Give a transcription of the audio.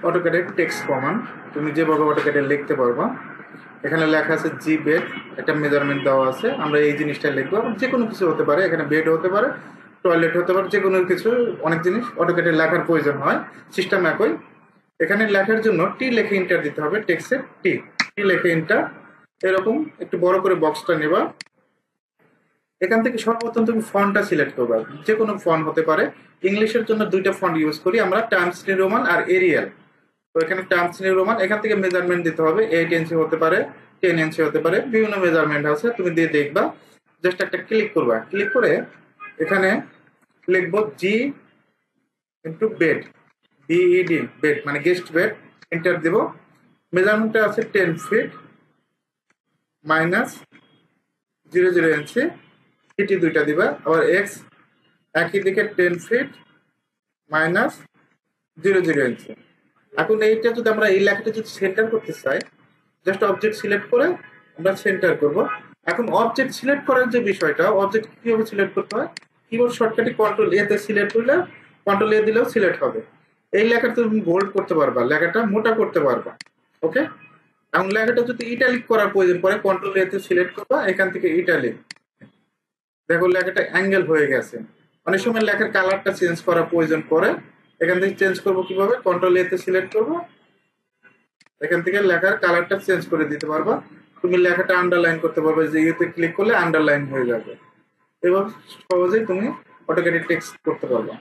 অটোক্যাডের text command, তুমি যেভাবে অটোক্যাডে লিখতে পারবা। এখানে লেখা আছে জি বেড, একটা মেজারমেন্ট দেওয়া আছে, আমরা এই জিনিসটা লিখবো। যে কোনো কিছু হতে পারে, এখানে বেড হতে পারে, টয়লেট হতে পারে, যে কোনো কিছু, অনেক জিনিস অটোক্যাডে লেখার প্রয়োজন হয়, সিস্টেম একই। এখানে লেখার জন্য টি লিখে ইন্টার দিতে হবে, টেক্সটের টি টি লিখে ইন্টার। এরকম একটু বড় করে বক্সটা নেবা। এখান থেকে সর্বপ্রথম তুমি ফন্টটা সিলেক্ট করবা, যে কোনো ফন্ট হতে পারে। ইংলিশের জন্য দুইটা ফন্ট ইউজ করি আমরা, টাইমস নিউ রোমান আর এরিয়াল। তো এখানে টাইমস নিউ রোমান, এখান থেকে মেজারমেন্ট দিতে হবে, 8 ইঞ্চি হতে পারে, 10 ইঞ্চি হতে পারে, বিভিন্ন মেজারমেন্ট আছে, তুমি দিয়ে দেখবা। জাস্ট একটা ক্লিক করবা, ক্লিক করে এখানে লিখবো জি ইন্টু বেড, বিইডি বেড মানে গেস্ট বেড, এন্টার দেব। মেজারমেন্টটা আছে 10 ফিট মাইনাস 00 ইঞ্চি, ইটি দুইটা দিবা। আবার এক্স একই দিকে 10 ফিট মাইনাস 00 ইঞ্চি। এখন এইটা যদি আমরা এই লেখাটা যদি সেন্টার করতে চাই, জাস্ট অবজেক্ট সিলেক্ট করে আমরা সেন্টার করব। এখন অবজেক্ট সিলেক্ট করার যে বিষয়টা, অবজেক্ট কিভাবে সিলেক্ট করতে হয়, কিবোর্ড শর্টকাটে কন্ট্রোল এ তে সিলেক্ট করলে, কন্ট্রোল এ দিলেও সিলেক্ট হবে। এই লেখাটা তুমি বোল্ড করতে পারবা, লেখাটা মোটা করতে পারবা। ওকে, এখন লেখাটা যদি ইটালিক করার প্রয়োজন পড়ে, কন্ট্রোল এ তে সিলেক্ট করবা, এখান থেকে ইটালিক। দেখো লেখাটা অ্যাঙ্গেল হয়ে গেছে। অনেক সময় লেখার কালারটা চেঞ্জ করার প্রয়োজন পড়ে, এখান থেকে চেঞ্জ করবো কিভাবে, কন্ট্রোল এ তে সিলেক্ট করবো, এখান থেকে লেখার কালারটা চেঞ্জ করে দিতে পারবা। তুমি লেখাটা আন্ডারলাইন করতে পারবে, যে ইউতে ক্লিক করলে আন্ডারলাইন হয়ে যাবে। এবার সহজেই তুমি অটোক্যাডে টেক্সট করতে পারবা।